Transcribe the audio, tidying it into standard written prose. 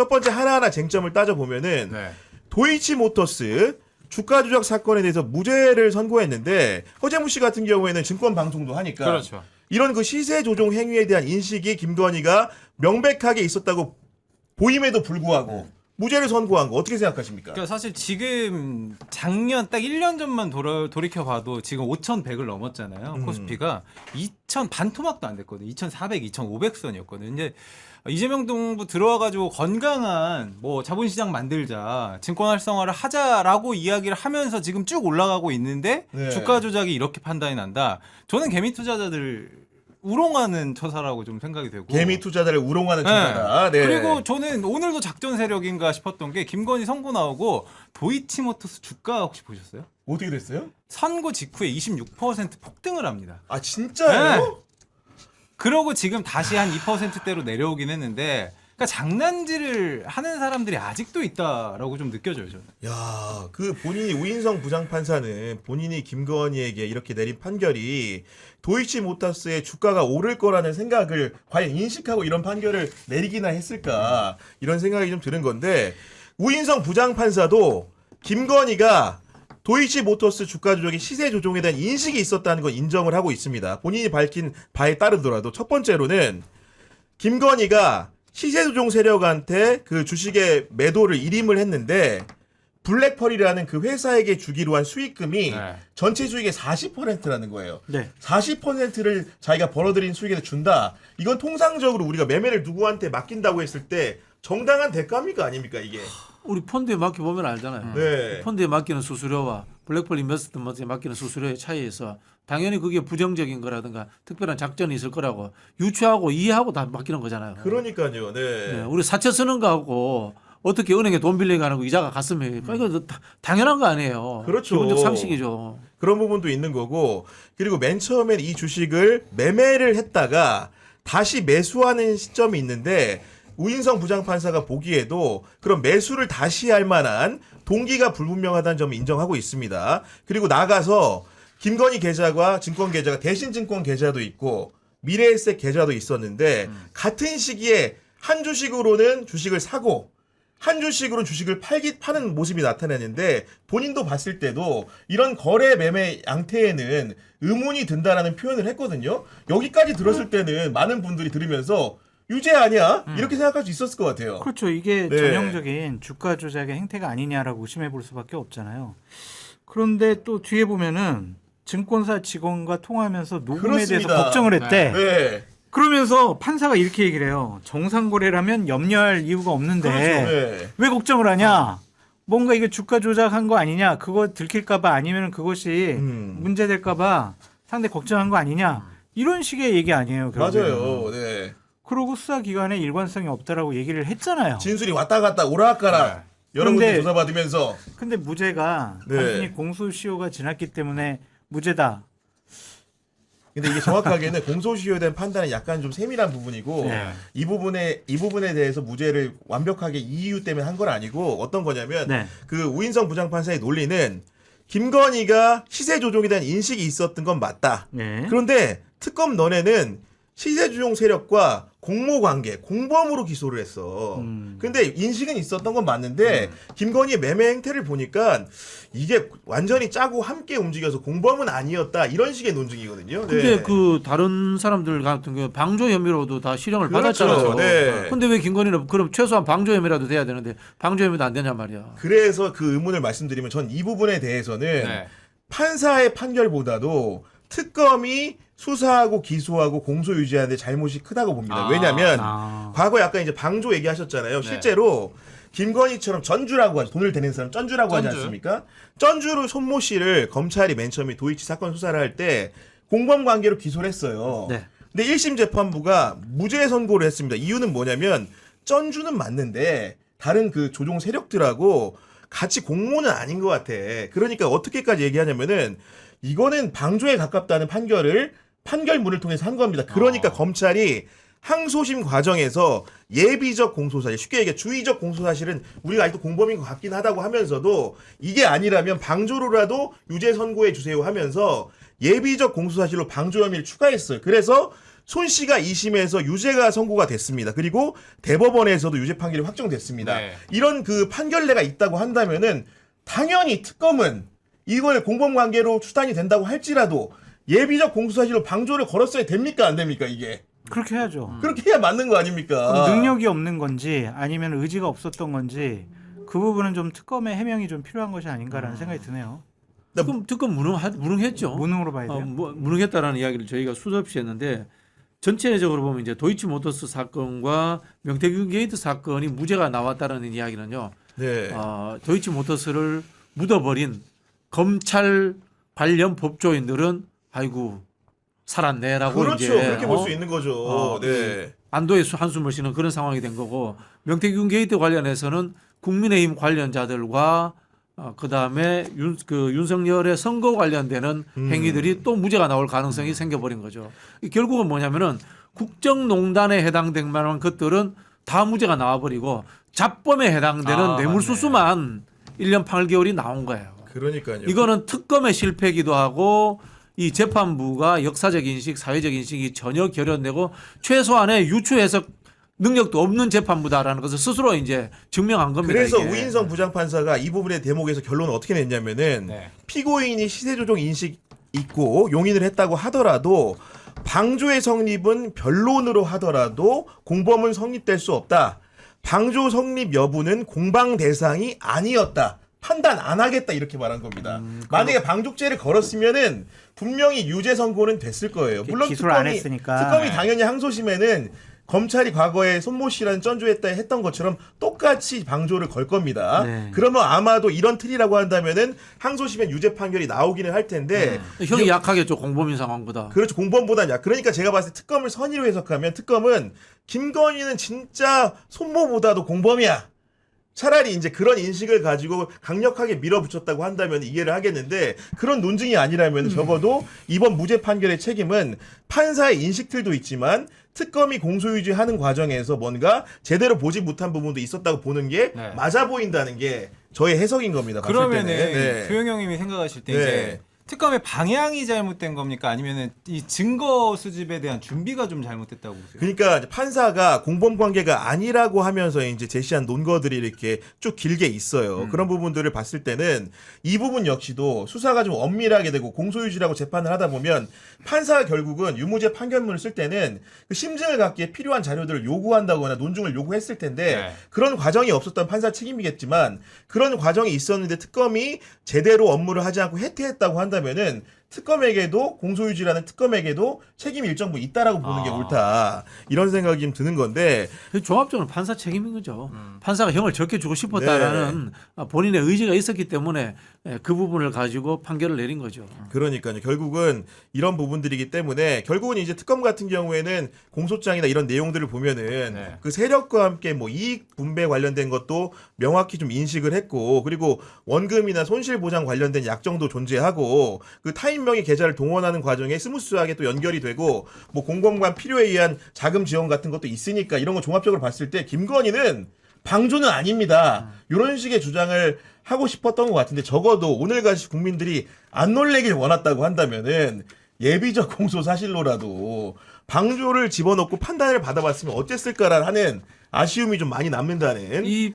첫 번째 하나하나 쟁점을 따져보면은 네. 도이치모터스 주가 조작 사건에 대해서 무죄를 선고했는데 허재무 씨 같은 경우에는 증권 방송도 하니까 그렇죠. 이런 그 시세 조종 행위에 대한 인식이 김건희가 명백하게 있었다고 보임에도 불구하고 무죄를 선고한 거 어떻게 생각하십니까? 그러니까 사실 지금 작년 딱 1년 전만 돌이켜 봐도 지금 5,100을 넘었잖아요. 코스피가 2,000 반토막도 안 됐거든요. 2,400, 2,500선이었거든요. 이제 이재명 정부 들어와가지고 건강한 뭐 자본시장 만들자, 증권 활성화를 하자라고 이야기를 하면서 지금 쭉 올라가고 있는데 네. 주가 조작이 이렇게 판단이 난다. 저는 개미 투자자들 우롱하는 처사라고 좀 생각이 되고. 개미 투자자를 우롱하는 처사다. 네. 그리고 저는 오늘도 작전 세력인가 싶었던 게 김건희 선고 나오고 도이치모터스 주가 혹시 보셨어요? 어떻게 됐어요? 선고 직후에 26% 폭등을 합니다. 아 진짜요? 네. 그러고 지금 다시 한 2%대로 내려오긴 했는데 그러니까 장난질을 하는 사람들이 아직도 있다라고 좀 느껴져요, 저는. 야, 그 본인이 우인성 부장판사는 본인이 김건희에게 이렇게 내린 판결이 도이치모터스의 주가가 오를 거라는 생각을 과연 인식하고 이런 판결을 내리기나 했을까 이런 생각이 좀 드는 건데 우인성 부장판사도 김건희가 도이치모터스 주가 조작이 시세 조종에 대한 인식이 있었다는 건 인정을 하고 있습니다. 본인이 밝힌 바에 따르더라도 첫 번째로는 김건희가 시세 조종 세력한테 그 주식의 매도를 일임을 했는데 블랙펄이라는 그 회사에게 주기로 한 수익금이 네. 전체 수익의 40%라는 거예요. 네. 40%를 자기가 벌어들인 수익에서 준다. 이건 통상적으로 우리가 매매를 누구한테 맡긴다고 했을 때 정당한 대가입니까 아닙니까 이게? 우리 펀드에 맡겨보면 알잖아요. 네. 펀드에 맡기는 수수료와 블랙펄 인베스트먼트에 맡기는 수수료의 차이에서 당연히 그게 부정적인 거라든가 특별한 작전이 있을 거라고 유추하고 이해하고 다 맡기는 거잖아요. 그러니까요. 네. 네, 우리 사채 쓰는 거하고 어떻게 은행에 돈 빌리게 하는 거 이자가 같으면 이거 당연한 거 아니에요. 그렇죠. 기본적 상식이죠. 그런 부분도 있는 거고 그리고 맨 처음엔 이 주식을 매매를 했다가 다시 매수하는 시점이 있는데 우인성 부장판사가 보기에도 그런 매수를 다시 할 만한 동기가 불분명하다는 점을 인정하고 있습니다. 그리고 나가서 김건희 계좌와 증권 계좌가 대신증권 계좌도 있고 미래에셋 계좌도 있었는데 같은 시기에 한 주식으로는 주식을 사고 한 주식으로 주식을 파는 모습이 나타나는데 본인도 봤을 때도 이런 거래 매매 양태에는 의문이 든다라는 표현을 했거든요. 여기까지 들었을 때는 많은 분들이 들으면서 유죄 아니야? 이렇게 생각할 수 있었을 것 같아요. 그렇죠. 이게 네. 전형적인 주가 조작의 행태가 아니냐라고 의심해 볼 수밖에 없잖아요. 그런데 또 뒤에 보면은 증권사 직원과 통화하면서 녹음에 그렇습니다. 대해서 걱정을 했대. 네. 그러면서 판사가 이렇게 얘기를 해요. 정상거래라면 염려할 이유가 없는데 네. 왜 걱정을 하냐? 뭔가 이게 주가 조작한 거 아니냐? 그거 들킬까 봐 아니면 그것이 문제될까 봐 상당히 걱정한 거 아니냐? 이런 식의 얘기 아니에요. 결국에는. 맞아요. 네. 그러고 수사기관에 일관성이 없다라고 얘기를 했잖아요. 진술이 왔다 갔다 오락가락 여러 군데 그런데- 조사받으면서 근데 무죄가 네. 단순히 공소시효가 지났기 때문에 무죄다. 근데 이게 정확하게는 공소시효에 대한 판단은 약간 좀 세밀한 부분이고 네. 이 부분에 대해서 무죄를 완벽하게 이 이유 때문에 한 건 아니고 어떤 거냐면 네. 그 우인성 부장판사의 논리는 김건희가 시세 조종에 대한 인식이 있었던 건 맞다. 네. 그런데 특검 너네는 시세 조종 세력과 공모 관계, 공범으로 기소를 했어. 근데 인식은 있었던 건 맞는데 김건희의 매매 행태를 보니까 이게 완전히 짜고 함께 움직여서 공범은 아니었다. 이런 식의 논증이거든요. 근데 네. 그 다른 사람들 같은 경우 방조 혐의로도 다 실형을 그렇죠. 받았잖아요. 네. 근데 왜 김건희는 그럼 최소한 방조 혐의라도 돼야 되는데 방조 혐의도 안 되냔 말이야. 그래서 그 의문을 말씀드리면 전 이 부분에 대해서는 네. 판사의 판결보다도 특검이 수사하고 기소하고 공소 유지하는 데 잘못이 크다고 봅니다. 왜냐하면 과거에 아까 이제 방조 얘기하셨잖아요. 네. 실제로 김건희처럼 전주라고 하죠. 돈을 대는 사람 전주라고 하지 전주. 않습니까? 전주로 손모 씨를 검찰이 맨 처음에 도이치 사건 수사를 할 때 공범 관계로 기소를 했어요. 네. 근데 1심 재판부가 무죄 선고를 했습니다. 이유는 뭐냐면 전주는 맞는데 다른 그 조종 세력들하고 같이 공모는 아닌 것 같아. 그러니까 어떻게까지 얘기하냐면은 이거는 방조에 가깝다는 판결문을 통해서 한 겁니다. 그러니까 검찰이 항소심 과정에서 예비적 공소사실, 쉽게 얘기해 주의적 공소사실은 우리가 아직도 공범인 것 같긴 하다고 하면서도 이게 아니라면 방조로라도 유죄 선고해 주세요 하면서 예비적 공소사실로 방조 혐의를 추가했어요. 그래서 손 씨가 2심에서 유죄가 선고가 됐습니다. 그리고 대법원에서도 유죄 판결이 확정됐습니다. 네. 이런 그 판결례가 있다고 한다면은 당연히 특검은 이걸 공범관계로 추단이 된다고 할지라도 예비적 공소사실로 방조를 걸었어야 됩니까 안 됩니까 이게? 그렇게 해야죠. 그렇게 해야 맞는 거 아닙니까? 그럼 능력이 없는 건지 아니면 의지가 없었던 건지 그 부분은 좀 특검의 해명이 좀 필요한 것이 아닌가라는 생각이 드네요. 특검 무능했죠. 무능으로 봐야 돼요. 무능했다라는 이야기를 저희가 수없이 했는데 전체적으로 보면 이제 도이치모터스 사건과 명태균 게이트 사건이 무죄가 나왔다는 이야기는요. 네. 도이치모터스를 묻어버린 검찰 관련 법조인들은 아이고 살았네라고 그렇죠. 이제 그렇게 볼 수 있는 거죠. 네. 안도의 한숨을 쉬는 그런 상황이 된 거고 명태균 게이트 관련해서는 국민의힘 관련자들과 그다음에 윤석열의 선거 관련되는 행위들이 또 무죄가 나올 가능성이 생겨버린 거죠. 결국은 뭐냐면은 국정농단에 해당될 만한 것들은 다 무죄가 나와버리고 잡범에 해당되는 뇌물수수만 1년 8개월이 나온 거예요. 그러니까요. 이거는 특검의 실패이기도 하고 이 재판부가 역사적 인식, 사회적 인식이 전혀 결여되고 최소한의 유추 해석 능력도 없는 재판부다라는 것을 스스로 이제 증명한 겁니다. 그래서 이게. 우인성 부장판사가 이 부분의 대목에서 결론을 어떻게 냈냐면은 네. 피고인이 시세조정 인식 있고 용인을 했다고 하더라도 방조의 성립은 변론으로 하더라도 공범은 성립될 수 없다. 방조 성립 여부는 공방 대상이 아니었다. 판단 안 하겠다 이렇게 말한 겁니다. 만약에 방조죄를 걸었으면은 분명히 유죄 선고는 됐을 거예요. 물론 기소를 안 했으니까. 특검이 당연히 항소심에는 검찰이 과거에 손모 씨라는 쩐주했다 했던 것처럼 똑같이 방조를 걸 겁니다. 네. 그러면 아마도 이런 틀이라고 한다면은 항소심엔 유죄 판결이 나오기는 할 텐데 형이 약하겠죠. 공범인 상황보다. 그렇죠. 공범보다는 약. 그러니까 제가 봤을 때 특검을 선의로 해석하면 특검은 김건희는 진짜 손모보다도 공범이야. 차라리 이제 그런 인식을 가지고 강력하게 밀어붙였다고 한다면 이해를 하겠는데 그런 논증이 아니라면 적어도 이번 무죄 판결의 책임은 판사의 인식들도 있지만 특검이 공소유지하는 과정에서 뭔가 제대로 보지 못한 부분도 있었다고 보는 게 네. 맞아 보인다는 게 저의 해석인 겁니다. 봤을 그러면은 때는. 네. 조영형님이 생각하실 때 네. 이제 특검의 방향이 잘못된 겁니까? 아니면은 이 증거 수집에 대한 준비가 좀 잘못됐다고 보세요? 그러니까 이제 판사가 공범 관계가 아니라고 하면서 이제 제시한 논거들이 이렇게 쭉 길게 있어요. 그런 부분들을 봤을 때는 이 부분 역시도 수사가 좀 엄밀하게 되고 공소유지라고 재판을 하다 보면 판사가 결국은 유무죄 판결문을 쓸 때는 그 심증을 갖기에 필요한 자료들을 요구한다거나 논중을 요구했을 텐데 네. 그런 과정이 없었던 판사 책임이겠지만 그런 과정이 있었는데 특검이 제대로 업무를 하지 않고 해태했다고 한다면은 특검에게도 공소유지라는 특검에게도 책임이 일정부 있다라고 보는 게 옳다 이런 생각이 좀 드는 건데 종합적으로 판사 책임인 거죠. 판사가 형을 적게 주고 싶었다라는 본인의 의지가 있었기 때문에 그 부분을 가지고 판결을 내린 거죠. 그러니까요 결국은 이런 부분들이기 때문에 결국은 이제 특검 같은 경우에는 공소장이나 이런 내용들을 보면은 네. 그 세력과 함께 뭐 이익 분배 관련된 것도 명확히 좀 인식을 했고 그리고 원금이나 손실 보장 관련된 약정도 존재하고 그 타인명의 계좌를 동원하는 과정에 스무스하게 또 연결이 되고 뭐 공범관 필요에 의한 자금 지원 같은 것도 있으니까 이런 거 종합적으로 봤을 때 김건희는 방조는 아닙니다. 이런 식의 주장을 하고 싶었던 것 같은데 적어도 오늘같이 국민들이 안 놀래길 원했다고 한다면은 예비적 공소 사실로라도 방조를 집어넣고 판단을 받아봤으면 어땠을까라는 아쉬움이 좀 많이 남는다는 이